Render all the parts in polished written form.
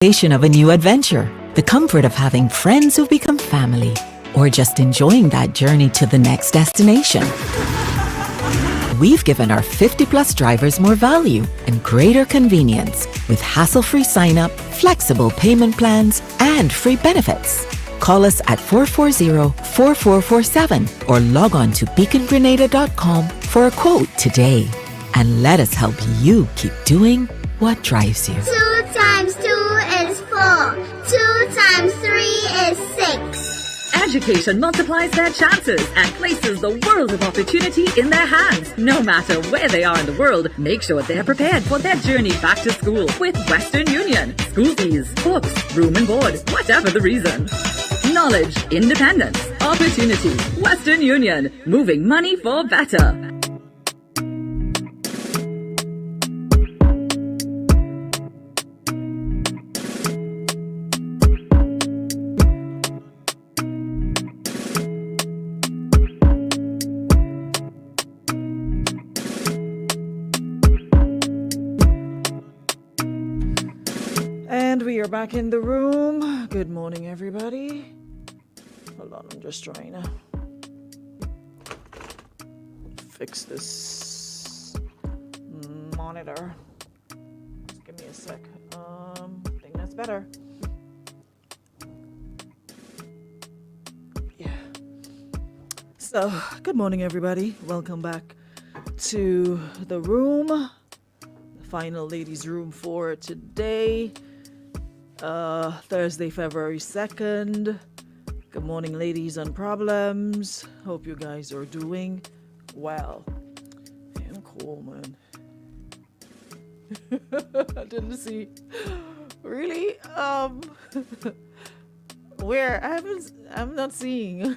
Of a new adventure, the comfort of having friends who've become family, or just enjoying that journey to the next destination. We've given our 50-plus drivers more value and greater convenience with hassle-free sign-up, flexible payment plans, and free benefits. Call us at 440-4447 or log on to beacongrenada.com for a quote today. And let us help you keep doing what drives you. 2 times 2 is 4. 2 times 3 is 6. Education multiplies their chances and places the world of opportunity in their hands. No matter where they are in the world, make sure they're prepared for their journey back to school with Western Union. School fees, books, room and board, whatever the reason. Knowledge, independence, opportunity. Western Union, moving money for better. And we are back in the room. Good morning, everybody. Hold on, I'm just trying to fix this monitor. Just give me a sec. I think that's better. Yeah. So, good morning, everybody. Welcome back to the room. The final ladies' room for today. Thursday, February 2nd. Good morning, ladies and problems. Hope you guys are doing well. I'm cold, man. I didn't see. Really? Where? I'm not seeing.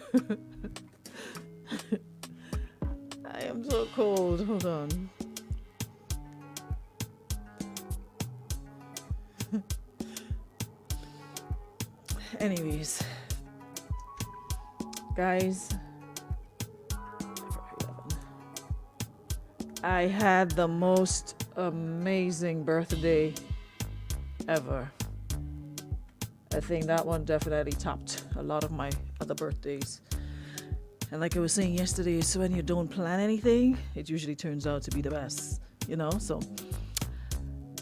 I am so cold. Hold on. Anyways, guys, I had the most amazing birthday ever. I think that one definitely topped a lot of my other birthdays. And like I was saying yesterday, so when you don't plan anything, it usually turns out to be the best, you know? So,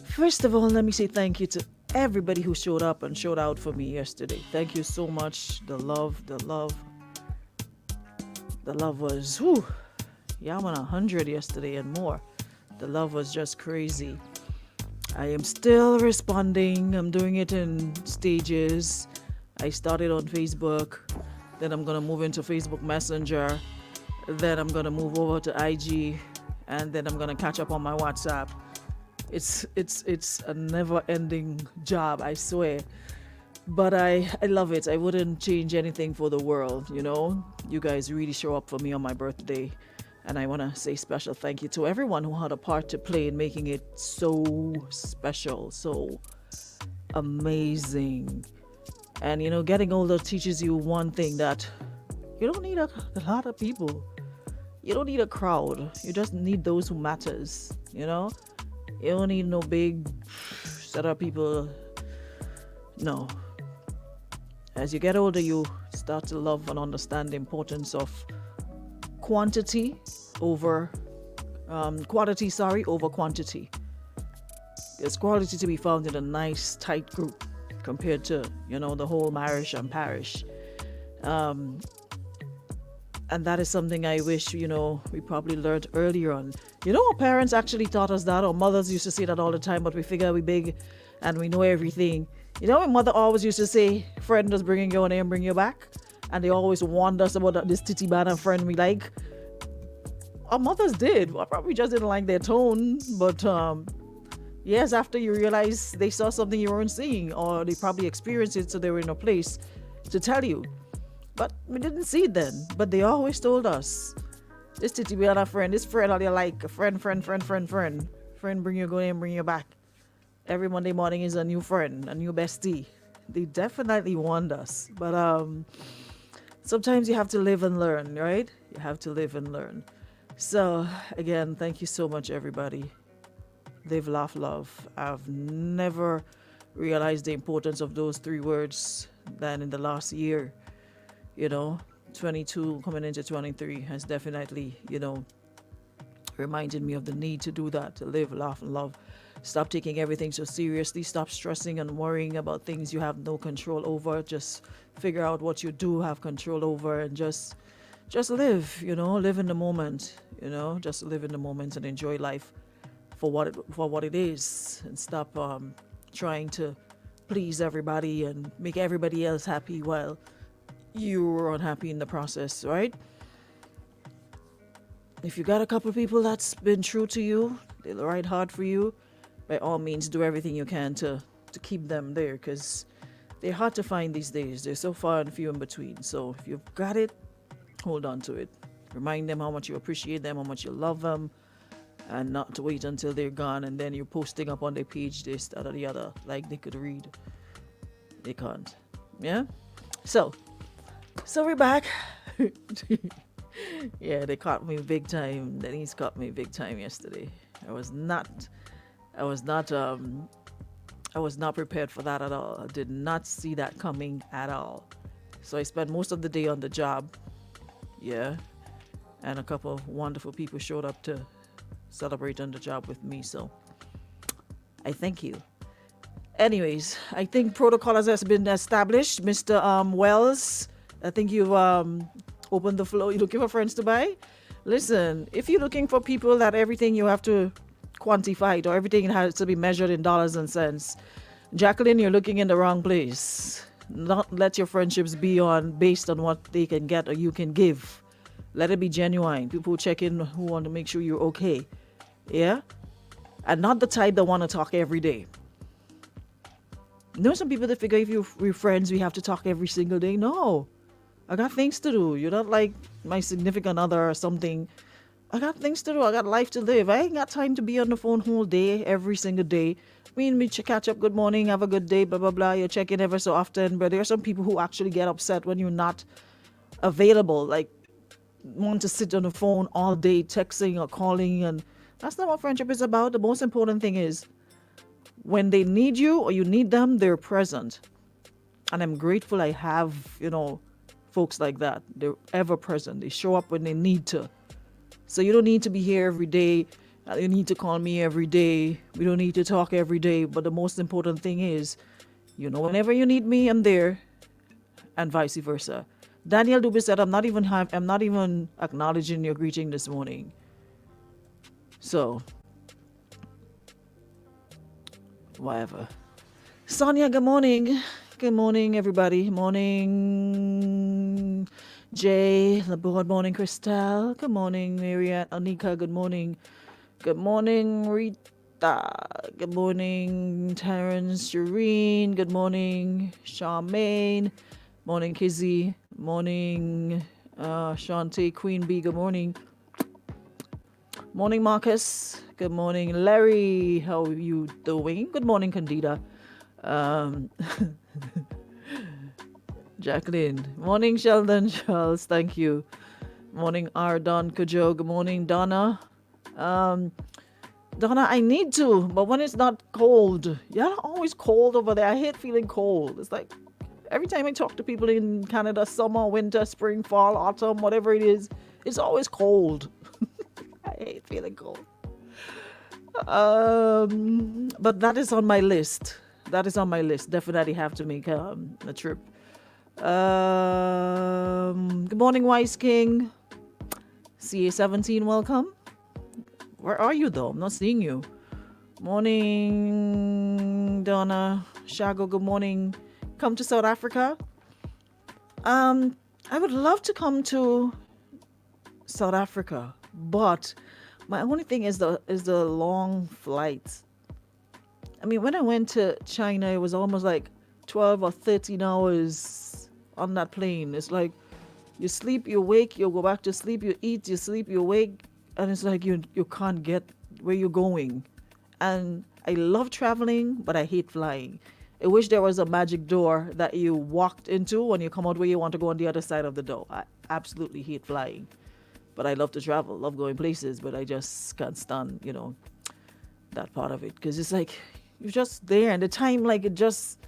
first of all, let me say thank you to everybody who showed up and showed out for me yesterday. Thank you so much. The love was, whew, yeah, I'm on 100 yesterday and more. The love was just crazy. I am still responding. I'm doing it in stages. I started on Facebook, then I'm gonna move into Facebook Messenger, then I'm gonna move over to IG, and then I'm gonna catch up on my WhatsApp. It's a never-ending job, I swear. But I love it. I wouldn't change anything for the world, you know? You guys really show up for me on my birthday. And I want to say special thank you to everyone who had a part to play in making it so special, so amazing. And, you know, getting older teaches you one thing, that you don't need a lot of people. You don't need a crowd. You just need those who matters, you know? You don't need no big set of people. No. As you get older, you start to love and understand the importance of quality over quantity. There's quality to be found in a nice, tight group compared to, you know, the whole marish and parish. And that is something I wish, you know, we probably learned earlier on. You know, our parents actually taught us that, or mothers used to say that all the time, but we figure we big and we know everything. You know, my mother always used to say, friend is bringing you on and bring you back. And they always warned us about this titty banner friend we like. Our mothers did. Well, probably just didn't like their tone. But years after, you realize they saw something you weren't seeing, or they probably experienced it, so they were in a place to tell you. But we didn't see it then. But they always told us, this titty banner friend, this friend all you like, a friend. Friend bring you go and bring you back. Every Monday morning is a new friend, a new bestie. They definitely warned us. But sometimes you have to live and learn, right? You have to live and learn. So, again, thank you so much, everybody. Live, laugh, love. I've never realized the importance of those three words than in the last year. 22 coming into 23 has definitely, reminded me of the need to do that, to live, laugh, and love. Stop taking everything so seriously. Stop stressing and worrying about things you have no control over. Just figure out what you do have control over and just live, live in the moment, just live in the moment and enjoy life for what it is, and stop trying to please everybody and make everybody else happy while you're unhappy in the process, right? If you got a couple of people that's been true to you, they'll ride hard for you, by all means do everything you can to keep them there, because they're hard to find these days. They're so far and few in between. So if you've got it, hold on to it. Remind them how much you appreciate them, how much you love them, and not to wait until they're gone and then you're posting up on their page this, that, or the other, like they could read. They can't. Yeah? So we're back. Yeah, they caught me big time. Denise caught me big time yesterday. I was not prepared for that at all. I did not see that coming at all. So I spent most of the day on the job. Yeah. And a couple of wonderful people showed up to celebrate on the job with me. So I thank you. Anyways, I think protocol has been established. Mr. Wells, I think you've opened the floor. You're looking for friends to buy? Listen, if you're looking for people that everything you have to quantify it, or everything has to be measured in dollars and cents, Jacqueline, you're looking in the wrong place. Not let your friendships be based on what they can get or you can give. Let it be genuine. People who check in, who want to make sure you're okay. Yeah? And not the type that want to talk every day. Some people that figure if we're friends, we have to talk every single day. No. I got things to do. You're not like my significant other or something. I got things to do. I got life to live. I ain't got time to be on the phone whole day, every single day. We catch up, good morning, have a good day, blah, blah, blah. You check in ever so often. But there are some people who actually get upset when you're not available. Like, want to sit on the phone all day, texting or calling. And that's not what friendship is about. The most important thing is when they need you or you need them, they're present. And I'm grateful I have, folks like that. They're ever present. They show up when they need to. So you don't need to be here every day. You need to call me every day. We don't need to talk every day. But the most important thing is, whenever you need me, I'm there, and vice versa. Daniel Dubis said, I'm not even acknowledging your greeting this morning. So, whatever. Sonia, good morning. Good morning, everybody. Morning, Jay. Good morning, Christelle. Good morning, Marianne. Anika, good morning. Good morning, Rita. Good morning, Terrence, Shireen. Good morning, Charmaine. Morning, Kizzy. Morning, Shantae, Queen Bee. Good morning. Morning, Marcus. Good morning, Larry. How are you doing? Good morning, Candida. Jacqueline. Morning, Sheldon Charles. Thank you. Morning, Ardon Kujo. Good morning, Donna. Donna, I need to, but when it's not cold. Yeah, always cold over there. I hate feeling cold. It's like every time I talk to people in Canada, summer, winter, spring, fall, autumn, whatever it is, it's always cold. I hate feeling cold. But that is on my list. Definitely have to make a trip. Good morning, Wise King. CA17, welcome. Where are you though? I'm not seeing you. Morning, Donna. Shago, good morning. Come to South Africa. I would love to come to South Africa, but my only thing is the long flights. I mean, when I went to China, it was almost like 12 or 13 hours on that plane. It's like you sleep, you wake, you go back to sleep, you eat, you sleep, you wake, and it's like you can't get where you're going. And I love traveling, but I hate flying. I wish there was a magic door that you walked into when you come out where you want to go on the other side of the door. I absolutely hate flying. But I love to travel, love going places, but I just can't stand, that part of it. Because it's like You're just there, and the time, like, it just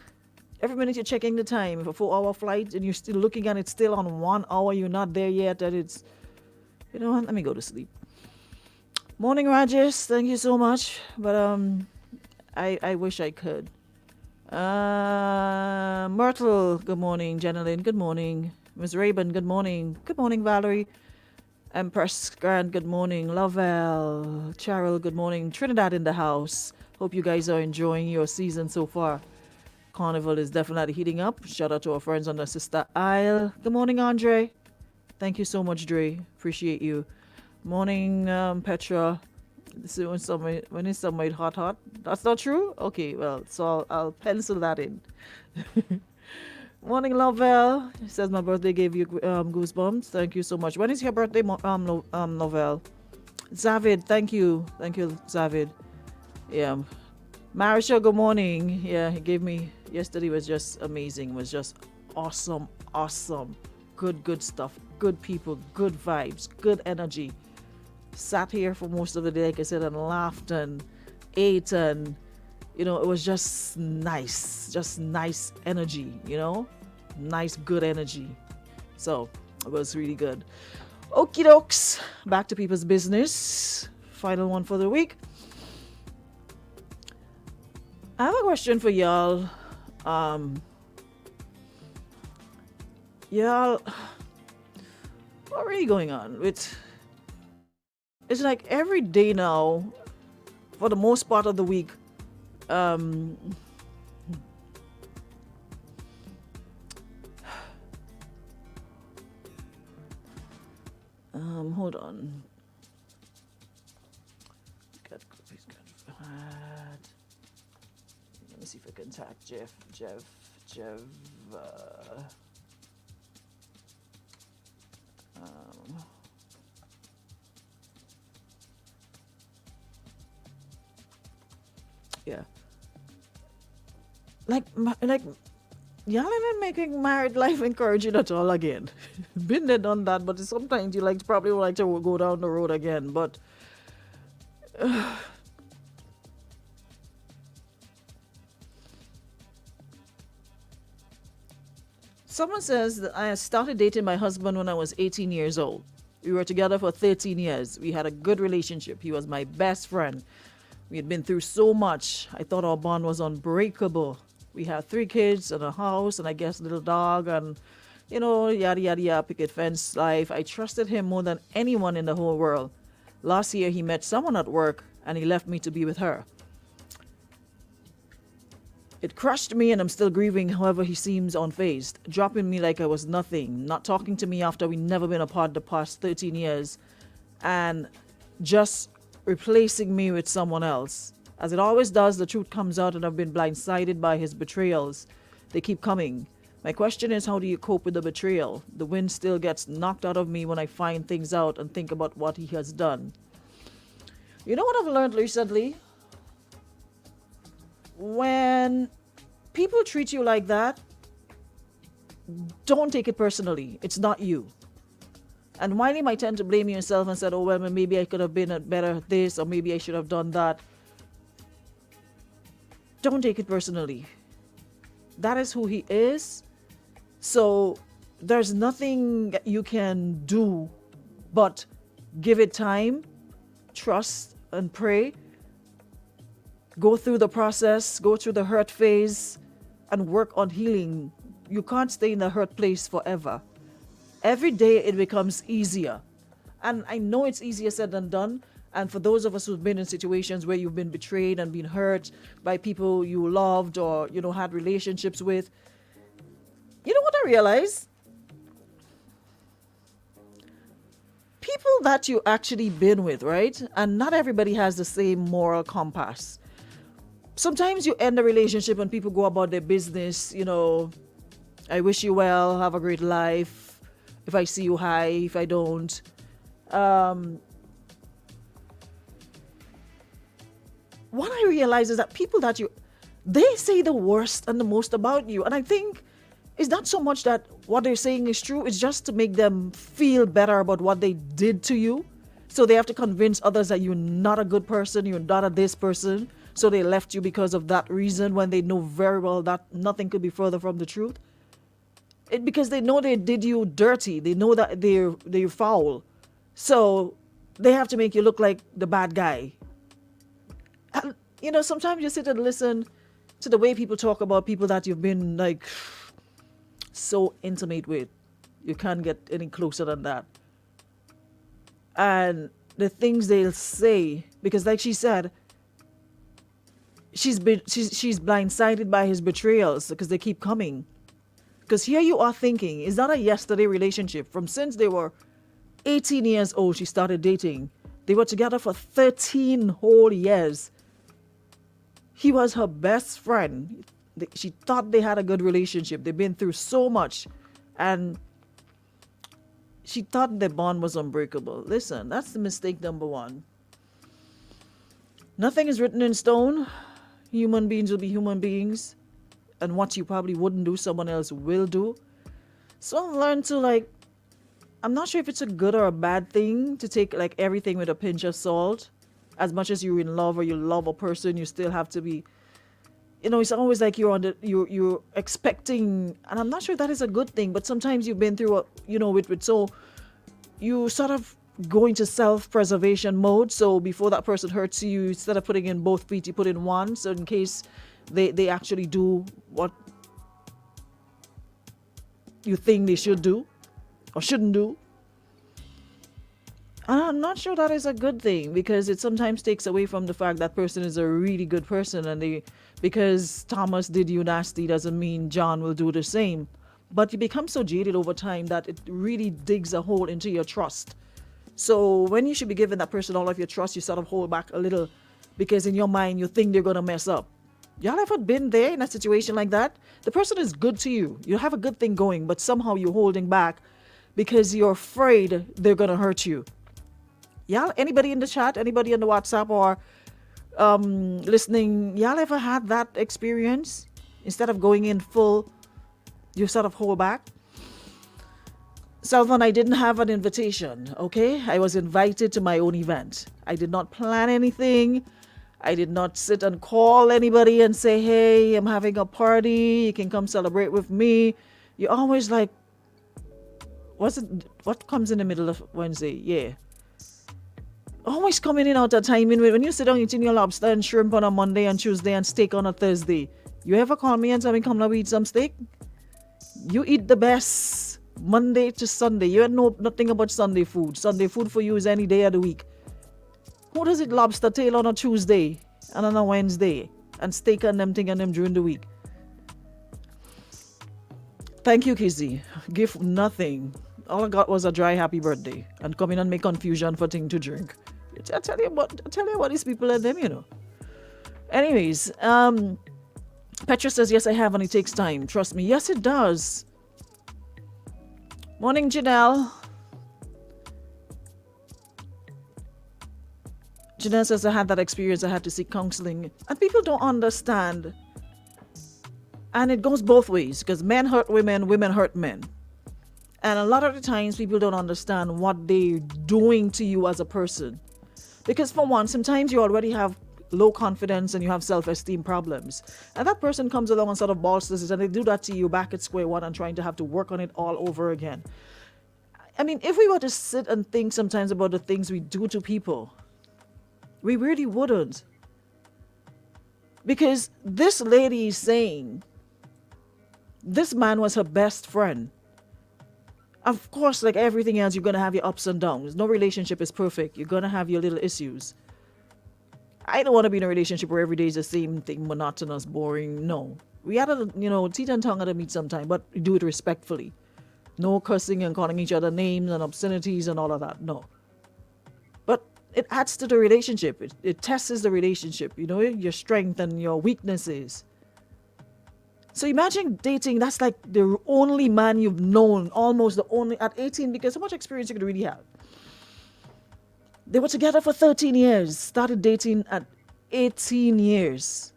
every minute you're checking the time. If a 4-hour flight and you're still looking and it's still on 1 hour, you're not there yet, and it's, you know what, let me go to sleep. Morning, Rajesh. Thank you so much. But I wish I could. Myrtle, good morning. Jenilyn, good morning. Ms. Raven, good morning. Good morning, Valerie. Empress Grant, good morning. Lovell, Cheryl, good morning. Trinidad in the house. Hope you guys are enjoying your season so far. Carnival is definitely heating up. Shout out to our friends on the Sister Isle. Good morning, Andre. Thank you so much, Dre. Appreciate you. Morning, Petra. This is when it's somewhere hot. That's not true? Okay, well, so I'll pencil that in. Morning, Lovell. It says my birthday gave you goosebumps. Thank you so much. When is your birthday, Lovell? Zavid, thank you. Thank you, Zavid. Yeah. Marisha, good morning. Yeah, he gave me, yesterday was just amazing. It was just awesome. Good stuff. Good people, good vibes, good energy. Sat here for most of the day, like I said, and laughed and ate, and, you know, it was just nice energy, you know? Nice, good energy. So, it was really good. Okie dokes. Back to people's business. Final one for the week. I have a question for y'all. Y'all, what really going on with? It's like every day now, for the most part of the week. Hold on. Let me see if I can tag Jeff. Yeah. Like, y'all ain't making married life encouraging at all again. Been there, done that, but sometimes you probably would like to go down the road again, but someone says that I started dating my husband when I was 18 years old. We were together for 13 years. We had a good relationship. He was my best friend. We had been through so much. I thought our bond was unbreakable. We had 3 kids and a house and I guess a little dog and, you know, yada, yada, yada, picket fence life. I trusted him more than anyone in the whole world. Last year, he met someone at work and he left me to be with her. It crushed me and I'm still grieving. However, he seems unfazed, dropping me like I was nothing, not talking to me after we never been apart the past 13 years, and just replacing me with someone else. As it always does, the truth comes out and I've been blindsided by his betrayals. They keep coming. My question is, how do you cope with the betrayal? The wind still gets knocked out of me when I find things out and think about what he has done. You know what I've learned recently? When people treat you like that, don't take it personally. It's not you. And while you might tend to blame yourself and say, oh, well, maybe I could have been better at this, or maybe I should have done that, don't take it personally. That is who he is. So there's nothing you can do but give it time, trust, and pray. Go through the process, go through the hurt phase, and work on healing. You can't stay in the hurt place forever. Every day it becomes easier. And I know it's easier said than done. And for those of us who've been in situations where you've been betrayed and been hurt by people you loved or, you know, had relationships with, you know what I realize? People that you actually been with, right? And not everybody has the same moral compass. Sometimes you end a relationship and people go about their business, you know, I wish you well, have a great life. If I see you, hi. If I don't. What I realize is that people that they say the worst and the most about you. And I think it's not so much that what they're saying is true. It's just to make them feel better about what they did to you. So they have to convince others that you're not a good person, you're not a this person, so they left you because of that reason when they know very well that nothing could be further from the truth. Because they know they did you dirty. They know that they're foul. So they have to make you look like the bad guy. And, sometimes you sit and listen to the way people talk about people that you've been like so intimate with. You can't get any closer than that. And the things they'll say, because like she said, she's blindsided by his betrayals because they keep coming. Because here you are thinking, is that a yesterday relationship? From since they were 18 years old, she started dating. They were together for 13 whole years. He was her best friend. She thought they had a good relationship. They've been through so much. And she thought their bond was unbreakable. Listen, that's the mistake number one. Nothing is written in stone. Human beings will be human beings. And what you probably wouldn't do, someone else will do. So learn to I'm not sure if it's a good or a bad thing to take everything with a pinch of salt. As much as you're in love or you love a person, you still have to be, it's always like you're expecting, and I'm not sure that is a good thing, but sometimes you've been through so you sort of go into self-preservation mode. So before that person hurts you, instead of putting in both feet, you put in one. So in case they actually do what you think they should do or shouldn't do. And I'm not sure that is a good thing, because it sometimes takes away from the fact that person is a really good person, and because Thomas did you nasty doesn't mean John will do the same. But you become so jaded over time that it really digs a hole into your trust. So when you should be giving that person all of your trust, you sort of hold back a little, because in your mind you think they're gonna mess up. Y'all ever been there in a situation like that? The person is good to you. You have a good thing going, but somehow you're holding back because you're afraid they're gonna hurt you. Y'all, anybody in the chat, anybody on the WhatsApp or listening, y'all ever had that experience? Instead of going in full, you sort of hold back? Salvan, I didn't have an invitation, okay? I was invited to my own event. I did not plan anything. I did not sit and call anybody and say, hey, I'm having a party. You can come celebrate with me. You're always like, what comes in the middle of Wednesday? Yeah. Always coming in out of timing. When you sit down eating your lobster and shrimp on a Monday and Tuesday and steak on a Thursday, you ever call me and tell me, come now, we eat some steak? You eat the best Monday to Sunday. You know nothing about Sunday food. Sunday food for you is any day of the week. Who does it lobster tail on a Tuesday and on a Wednesday and steak and them thing and them during the week? Thank you, Kizzy. Give nothing. All I got was a dry happy birthday and come in and make confusion for thing to drink. I tell you about these people and them, Anyways, Petra says, yes, I have, and it takes time. Trust me. Yes, it does. Morning, Janelle. Janelle says, I had that experience. I had to seek counseling. And people don't understand. And it goes both ways, because men hurt women, women hurt men. And a lot of the times people don't understand what they're doing to you as a person. Because for one, sometimes you already have low confidence and you have self-esteem problems. And that person comes along and sort of bolsters it, and they do that to you back at square one and trying to have to work on it all over again. I mean, if we were to sit and think sometimes about the things we do to people, we really wouldn't. Because this lady is saying this man was her best friend. Of course, like everything else, you're going to have your ups and downs. No relationship is perfect. You're going to have your little issues. I don't want to be in a relationship where every day is the same thing, monotonous, boring. No. We had to, teeth and tongue at a meet sometime, but do it respectfully. No cursing and calling each other names and obscenities and all of that. No. But it adds to the relationship. It tests the relationship, your strength and your weaknesses. So imagine dating, that's like the only man you've known, almost the only, at 18, because how much experience you could really have? They were together for 13 years, started dating at 18 years.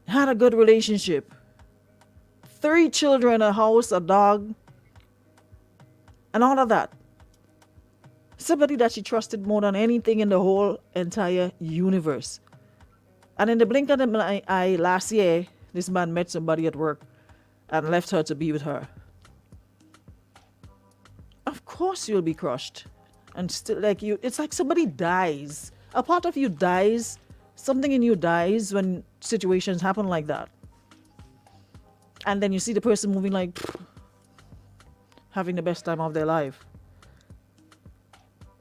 Had a good relationship. 3 children, a house, a dog, and all of that. Somebody that she trusted more than anything in the whole entire universe. And in the blink of an eye, last year, this man met somebody at work and left her to be with her. Of course you'll be crushed. And still, like, it's like somebody dies. A part of you dies. Something in you dies when situations happen like that. And then you see the person moving like, having the best time of their life.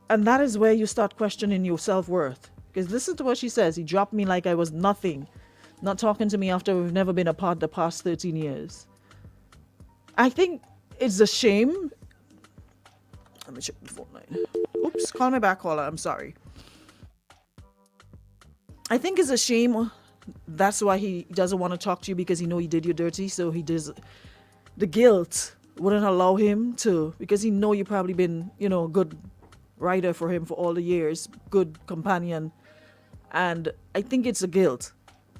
And that is where you start questioning your self-worth. Because listen to what she says. He dropped me like I was nothing. Not talking to me after we've never been apart the past 13 years. I think it's a shame. Let me check the phone line. Oops, call me back, caller. I'm sorry. I think it's a shame. That's why he doesn't want to talk to you, because he know he did you dirty. So he does. The guilt wouldn't allow him to, because he know you probably been, a good rider for him for all the years, good companion. And I think it's the guilt.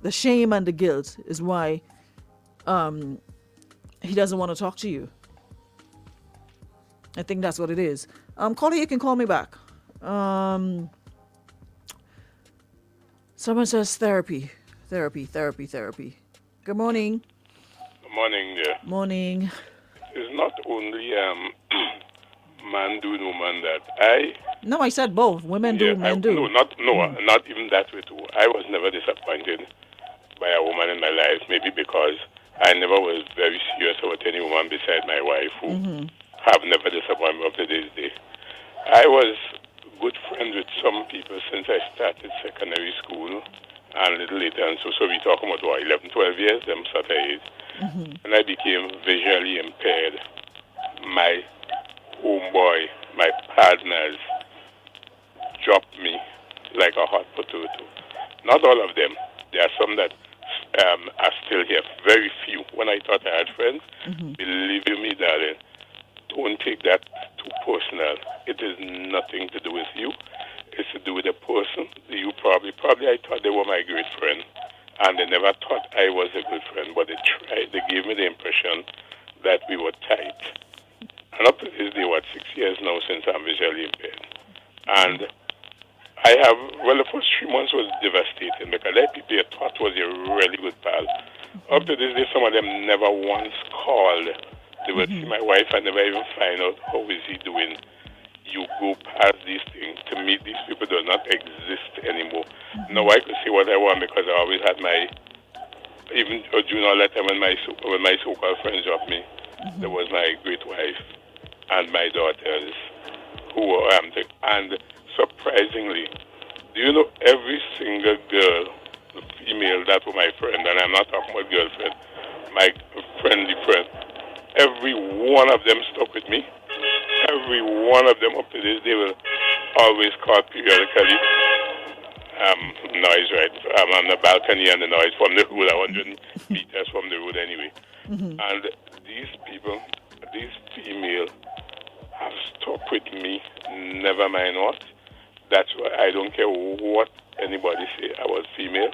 The shame and the guilt is why he doesn't want to talk to you. I think that's what it is. Caller, you can call me back. Someone says therapy. Good morning. Good morning, dear. Morning. It's not only man do, woman that. No, I said both. Women do, men do. No, not even that way too. I was never disappointed by a woman in my life, maybe because I never was very serious about any woman beside my wife, who have never disappointed me up to this day. I was good friends with some people since I started secondary school and a little later, and so we talk about 11, 12 years, them sort of age. And I became visually impaired. My homeboy, my partners dropped me like a hot potato. Not all of them. There are some that are still here. Very few. When I thought I had friends, believe you me, darling, don't take that too personal. It is nothing to do with you. It's to do with the person. You probably I thought they were my great friend, and they never thought I was a good friend, but they gave me the impression that we were tight. And up to this day, 6 years now since I'm visually impaired. And the first 3 months was devastating, because there are people I thought was a really good pal. Up to this day, some of them never once called. They would see my wife and never even find out how is he doing. You go past these things. To me, these people do not exist anymore. Now I could say what I want, because I always had even during all that time when my so-called friends dropped me, there was my great wife and my daughters who were and surprisingly, do you know every single girl, the female that was my friend, and I'm not talking about girlfriend, my friendly friend, every one of them stuck with me. Every one of them up to this day will always call periodically. Noise, right? I'm on the balcony and the noise from the road, 100 meters from the road anyway. And these people, these female, have stuck with me, never mind what. That's why I don't care what anybody say. I was female.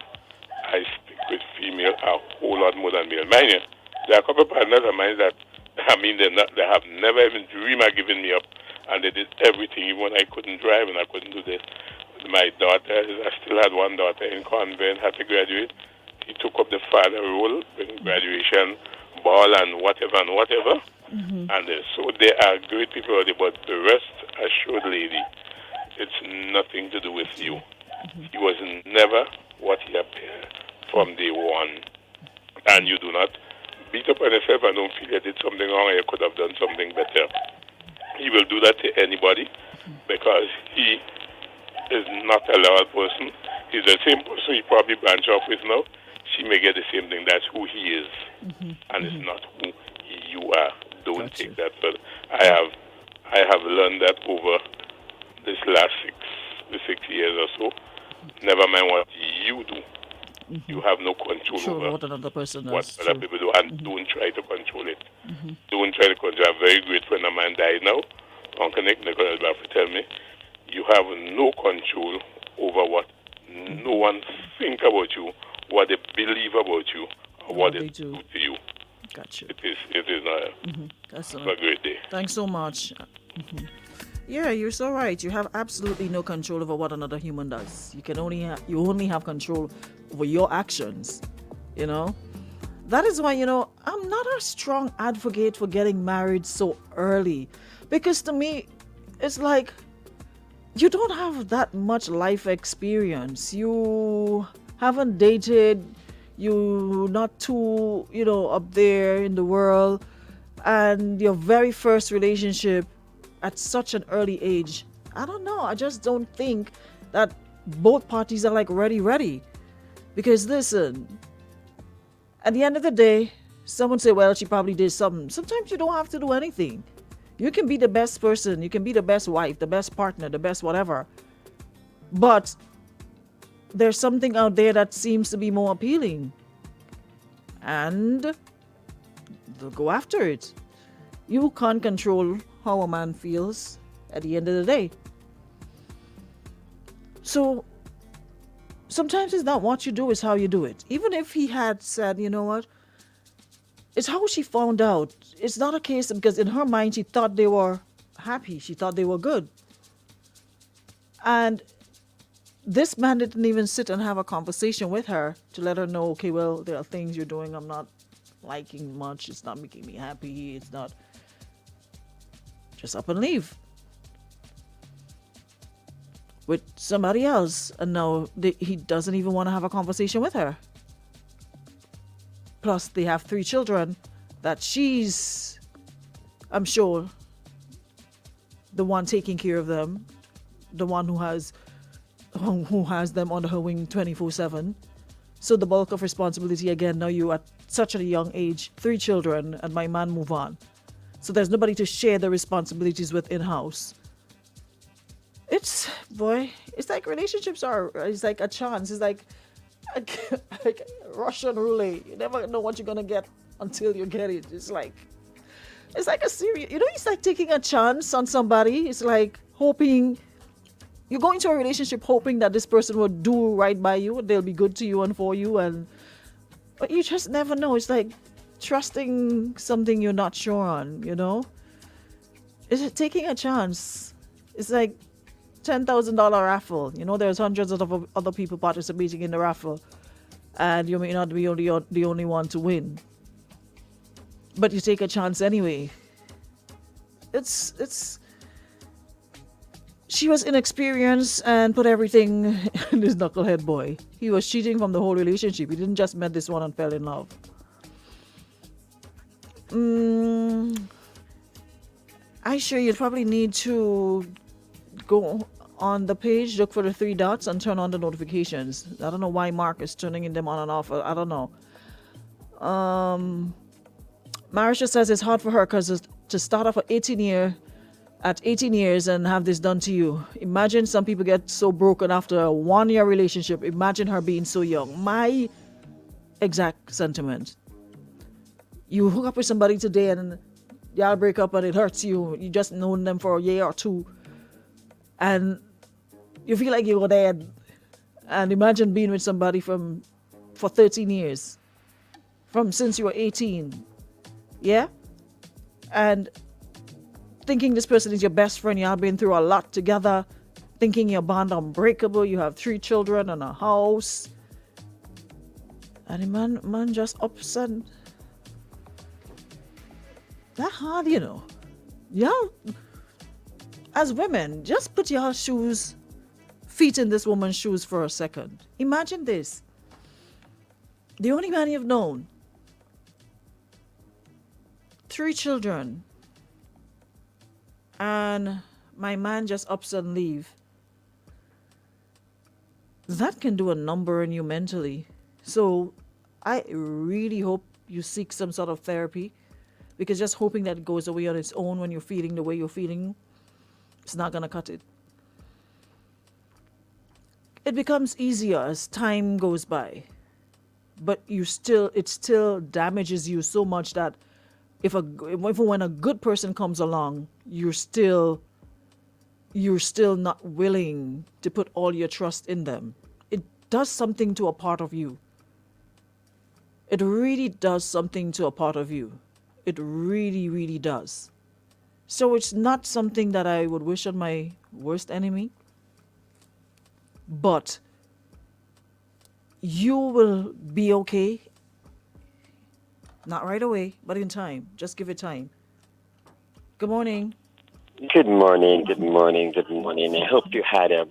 I stick with female a whole lot more than male. Mind you, there are a couple of partners of mine that, they have never even dreamed of giving me up, and they did everything, even when I couldn't drive and I couldn't do this. My daughter, I still had one daughter in convent, had to graduate. He took up the father role in graduation, ball and whatever. And so they are great people, but the rest, assured lady, it's nothing to do with you. He was never what he appeared from day one. And you do not beat up on yourself and don't feel you did something wrong and you could have done something better. He will do that to anybody, because he is not a loyal person. He's the same person he probably branch off with now. She may get the same thing. That's who he is. And it's not who you are. Don't take that further. I have learned that over this last 6 years or so. Never mind what you do. You have no control over what another person does. What other people do, and don't try to control it. Don't try to control it. A very great friend of mine died now. Uncle Nicholas Baffy tell me, you have no control over what no one think about you, what they believe about you, or what they do to you. Gotcha. It is not. That's Have a great day. Thanks so much. Yeah, you're so right. You have absolutely no control over what another human does. You only have control over your actions, you know? That is why, I'm not a strong advocate for getting married so early. Because to me, it's like you don't have that much life experience. You haven't dated, you're not too, up there in the world. And your very first relationship at such an early age, I don't know. I just don't think that both parties are like ready. Because listen, at the end of the day, someone say, well, she probably did something. Sometimes you don't have to do anything. You can be the best person, you can be the best wife, the best partner, the best whatever. But there's something out there that seems to be more appealing. And they'll go after it. You can't control how a man feels at the end of the day. So sometimes it's not what you do, it's how you do it. Even if he had said, you know what, it's how she found out. It's not a case because in her mind she thought they were happy, she thought they were good. And this man didn't even sit and have a conversation with her to let her know, okay, well, there are things you're doing I'm not liking much, it's not making me happy, it's not. Just up and leave with somebody else, and now he doesn't even want to have a conversation with her. Plus they have 3 children that she's, I'm sure, the one taking care of them, the one who has them under her wing 24/7. So the bulk of responsibility again, now you at such a young age, 3 children, and my man move on. So there's nobody to share the responsibilities with in-house. It's like relationships it's like a chance. It's like Russian roulette. You never know what you're going to get until you get it. It's like a serious, it's like taking a chance on somebody. It's like hoping, you go into a relationship hoping that this person will do right by you, they'll be good to you and for you, but you just never know. It's like trusting something you're not sure on, Is it taking a chance? It's like $10,000 raffle. There's hundreds of other people participating in the raffle, and you may not be the only one to win. But you take a chance anyway. She was inexperienced and put everything in this knucklehead boy. He was cheating from the whole relationship. He didn't just met this one and fell in love. I sure you'd probably need to go on the page, look for the 3 dots and turn on the notifications. I don't know why Mark is turning them on and off. I don't know. Marisha says it's hard for her because to start off at 18 years and have this done to you. Imagine some people get so broken after a 1-year relationship. Imagine her being so young. My exact sentiment. You hook up with somebody today and y'all break up and it hurts you. You just known them for a year or 2 and you feel like you were dead. And imagine being with somebody for 13 years. Since you were 18. Yeah? And thinking this person is your best friend, y'all been through a lot together, thinking your bond unbreakable, you have 3 children and a house. And the man just ups and that hard, Y'all, as women, just put your feet in this woman's shoes for a second. Imagine this. The only man you've known, 3 children, and my man just ups and leave. That can do a number on you mentally. So I really hope you seek some sort of therapy, because just hoping that it goes away on its own when you're feeling the way you're feeling, it's not going to cut it. It becomes easier as time goes by, but it still damages you so much that when a good person comes along, you're still not willing to put all your trust in them. It does something to a part of you. It really does something to a part of you. It really, really does. So it's not something that I would wish on my worst enemy. But you will be okay. Not right away, but in time. Just give it time. Good morning. Good morning, good morning, good morning. I hope you had a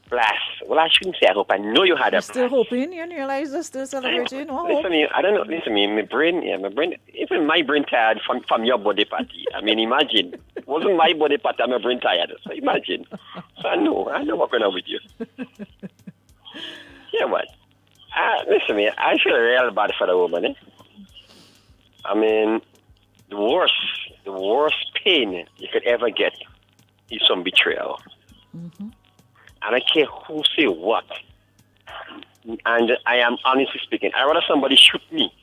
blast. Well, I shouldn't say I hope. I know you had a You're blast. still hoping? You realize they're still celebrating? Oh, Listen, I don't know. Listen, my brain, even my brain tired from your body party. I mean, imagine. It wasn't my body party, my brain tired. So imagine. So I know what's going on with you. Yeah, what? Listen, I feel real bad for the woman. I mean, the worst pain you could ever get is some betrayal. Mm-hmm. I don't care who say what. And I am honestly speaking, I'd rather somebody shoot me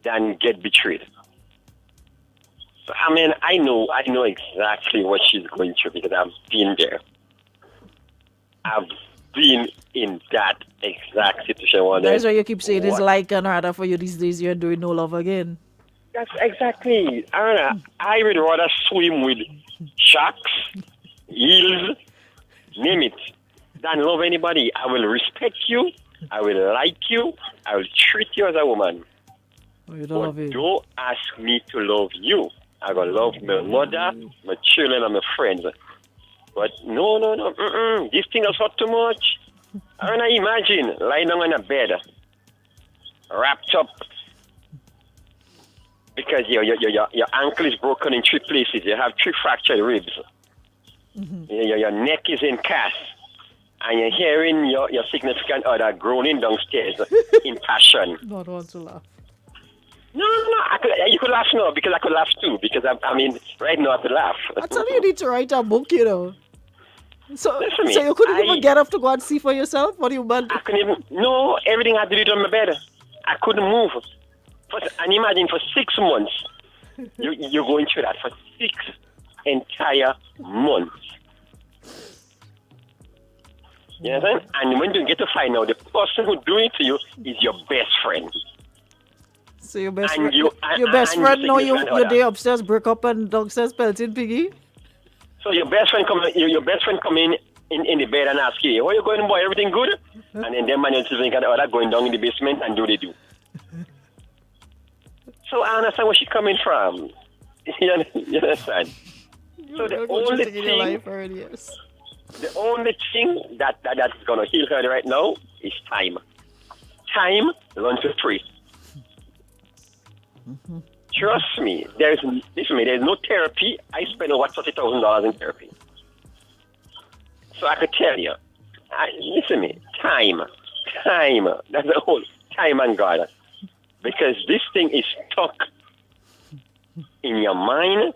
than get betrayed. So, I mean, I know exactly what she's going through because I've been there. I've been in that exact situation. That's why you keep saying it's What? like and rather for you these days you're doing no love again. That's exactly. I would rather swim with sharks, eels, name it, than love anybody. I will respect you. I will like you. I will treat you as a woman. Oh, you don't love But it. don't ask me to love you. I will love my mother, my children, and my friends. But no. This thing is hot too much. I wanna imagine lying down on a bed, wrapped up, because your ankle is broken in 3 places. You have 3 fractured ribs. Mm-hmm. Your neck is in cast. And you're hearing your significant other groaning downstairs in passion. Not want to laugh. No. You could laugh now because I could laugh too. Because I mean, right now I could laugh. I tell you need to write a book, you know. So Listen, you couldn't even I- get up to go and see for yourself? What do you want? I couldn't even. No, everything I had to do on my bed. I couldn't move. And imagine for 6 months, you're going through that for 6 entire months. You understand? And when you get to find out, the person who doing it to you is your best friend. So your best And friend, you- your best and friend your know you significant you're other. there upstairs, break up and downstairs pelting piggy? So your best friend come in the bed and ask you, "Where you going, boy? Everything good?" And then them man and significant other going down in the basement and do they do. So I understand where she's coming from. You understand? So the only in your life thing, already, yes. the only thing that is gonna heal her right now is time. Time, learn to pray. Mm-hmm. Trust me, there's no therapy. I spent over $30,000 in therapy. So I could tell you, listen to me, time. That's the whole time and God. Because this thing is stuck in your mind,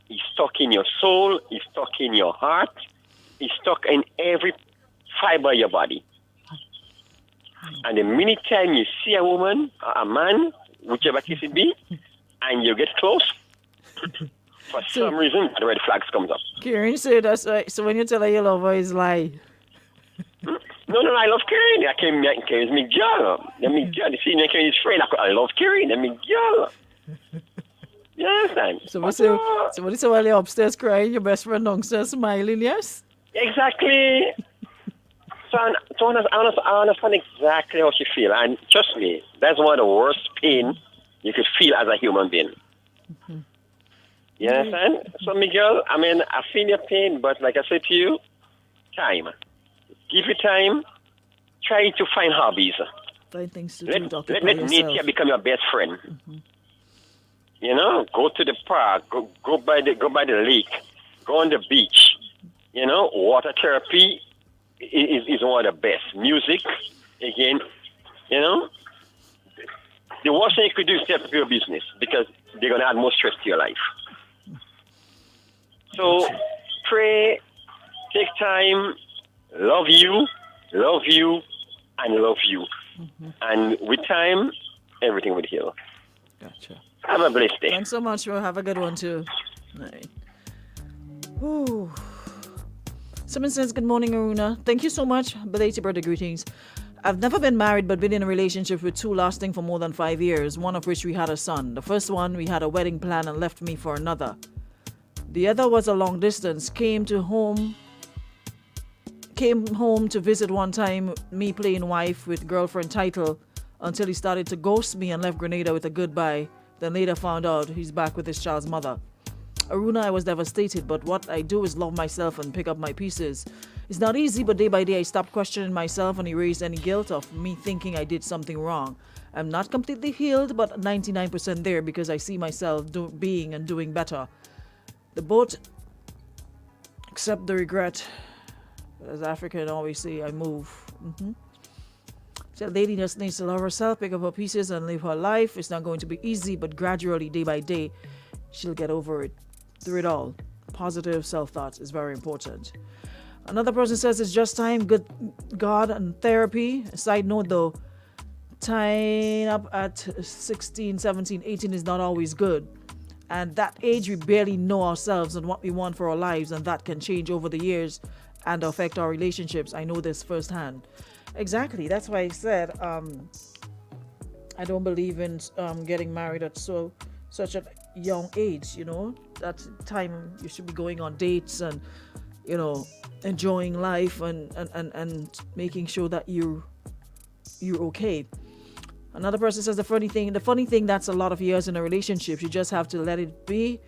it's stuck in your soul, it's stuck in your heart, it's stuck in every fiber of your body. And the minute time you see a woman, a man, whichever case it be, and you get close, for some reason, the red flags comes up. Karen said that's right. So when you tell her you love her, it's lie. No, I love Karen. Karen's my girl. You see, Karen is friend. I love Karen. I'm my girl. You understand? So what you say while you're upstairs crying, your best friend downstairs smiling, yes? Exactly. So I understand exactly how she feels. And trust me, that's one of the worst pain you could feel as a human being. Mm-hmm. You understand? So, Miguel, I mean, I feel your pain, but like I said to you, time. Give it time. Try to find hobbies. Find things to do Let to occupy yourself. nature become your best friend. Mm-hmm. You know, go to the park, go by the lake, go on the beach. You know, water therapy is one of the best. Music, again, you know. The worst thing you could do is step up your business because they're going to add more stress to your life. So, pray, take time, love you, and love you. Mm-hmm. And with time, everything will heal. Gotcha. Have a blessed day. Thanks so much, bro. Have a good one, too. All right. Whew. Someone says, good morning, Aruna. Thank you so much. Belated birthday greetings. I've never been married, but been in a relationship with 2 lasting for more than 5 years, one of which we had a son. The first one, we had a wedding plan and left me for another. The other was a long distance. Came home to visit one time, me playing wife with girlfriend title, until he started to ghost me and left Grenada with a goodbye. Then later found out he's back with his child's mother. Aruna, I was devastated, but what I do is love myself and pick up my pieces. It's not easy, but day by day I stopped questioning myself and erased any guilt of me thinking I did something wrong. I'm not completely healed, but 99% there because I see myself being and doing better. The boat accept the regret. As African always say, I move. So a lady just needs to love herself, pick up her pieces, and live her life. It's not going to be easy, but gradually, day by day, she'll get over it. Through it all. Positive self-thought is very important. Another person says it's just time, good God, and therapy. A side note though, tying up at 16, 17, 18 is not always good. And that age, we barely know ourselves and what we want for our lives, and that can change over the years and affect our relationships. I know this firsthand. Exactly. That's why I said I don't believe in getting married at such a young age. You know, that time you should be going on dates and, you know, enjoying life and making sure that you're okay. Another person says the funny thing that's a lot of years in a relationship. You just have to let it be,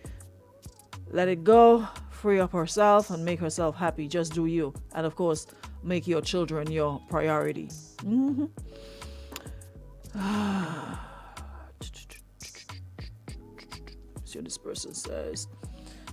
let it go, free up herself and make herself happy. Just do you. And of course, make your children your priority. See what this person says.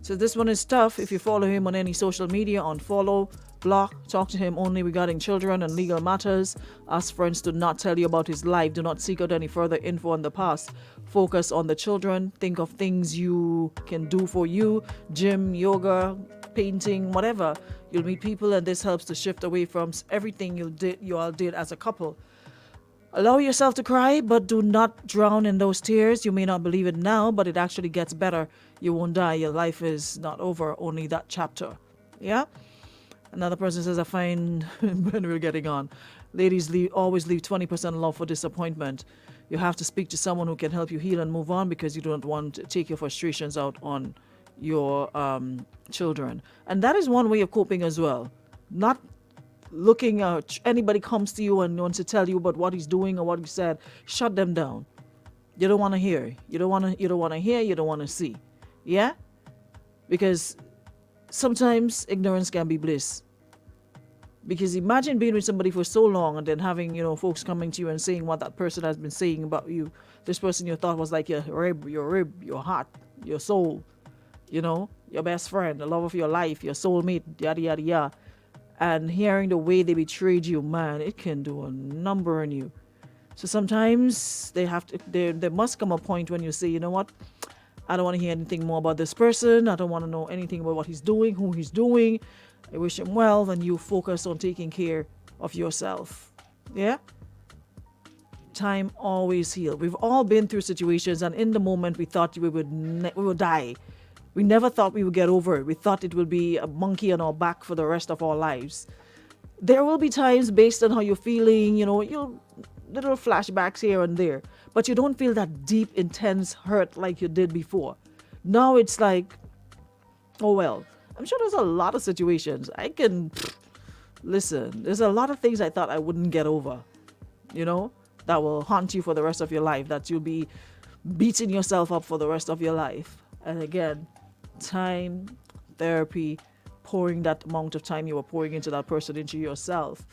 So this one is tough. If you follow him on any social media, unfollow, block, talk to him only regarding children and legal matters. Ask friends to not tell you about his life. Do not seek out any further info on the past. Focus on the children. Think of things you can do for you. Gym, yoga, painting, whatever. You'll meet people and this helps to shift away from everything you all did as a couple. Allow yourself to cry, but do not drown in those tears. You may not believe it now, but it actually gets better. You won't die. Your life is not over. Only that chapter. Yeah? Another person says, I find when we're getting on, ladies always leave 20% love for disappointment. You have to speak to someone who can help you heal and move on because you don't want to take your frustrations out on your children. And that is one way of coping as well. Not looking at anybody comes to you and wants to tell you about what he's doing or what he said, shut them down. You don't want to hear. You don't want to hear, you don't want to see. Yeah? Because sometimes ignorance can be bliss. Because imagine being with somebody for so long and then having, you know, folks coming to you and saying what that person has been saying about you. This person you thought was like your rib, your heart, your soul, you know, your best friend, the love of your life, your soulmate, yada, yada, yada. And hearing the way they betrayed you, man, it can do a number on you. So sometimes there must come a point when you say, you know what? I don't want to hear anything more about this person. I don't want to know anything about what he's doing, who he's doing. I wish him well. Then you focus on taking care of yourself. Yeah? Time always heals. We've all been through situations and in the moment we thought we would die. We never thought we would get over it. We thought it would be a monkey on our back for the rest of our lives. There will be times based on how you're feeling, you know, little flashbacks here and there. But you don't feel that deep, intense hurt like you did before. Now it's like, oh well. I'm sure there's a lot of situations. Listen, there's a lot of things I thought I wouldn't get over, you know, that will haunt you for the rest of your life, that you'll be beating yourself up for the rest of your life. And again, time, therapy, pouring that amount of time you were pouring into that person, into yourself,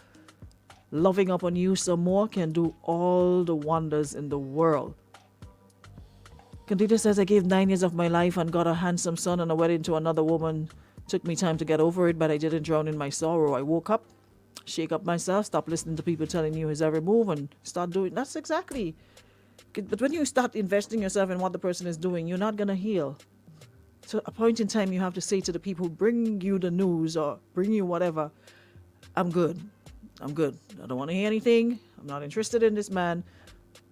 loving up on you some more can do all the wonders in the world. Candida says, I gave 9 years of my life and got a handsome son and a wedding to another woman. Took me time to get over it, but I didn't drown in my sorrow. I woke up, shake up myself, stop listening to people telling you his every move and start doing. That's exactly. But when you start investing yourself in what the person is doing, you're not going to heal. So a point in time, you have to say to the people who bring you the news or bring you whatever, I'm good. I don't want to hear anything. I'm not interested in this man.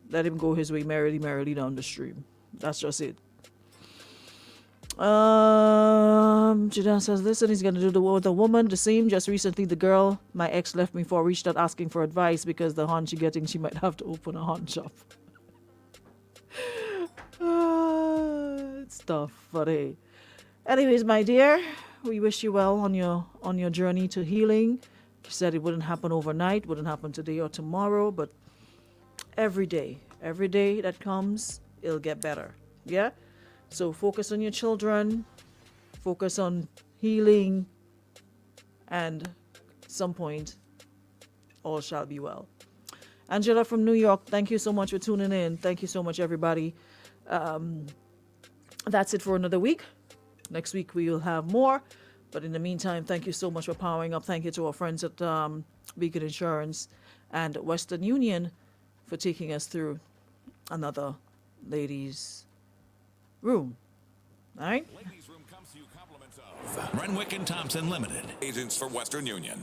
Let him go his way merrily down the stream. That's just it. Jidan says, listen, he's going to do the woman the same. Just recently, the girl my ex left me for reached out asking for advice because the haunt she's getting, she might have to open a haunt shop. It's tough, but hey. Anyways, my dear, we wish you well on your journey to healing. You said it wouldn't happen overnight, wouldn't happen today or tomorrow, but every day that comes, it'll get better. Yeah? So focus on your children, focus on healing, and at some point, all shall be well. Angela from New York, thank you so much for tuning in. Thank you so much, everybody. That's it for another week. Next week we will have more. But in the meantime, thank you so much for powering up. Thank you to our friends at Beacon Insurance and Western Union for taking us through another ladies' room. All right? Ladies' Room comes to you compliments of Renwick and Thompson Limited, agents for Western Union.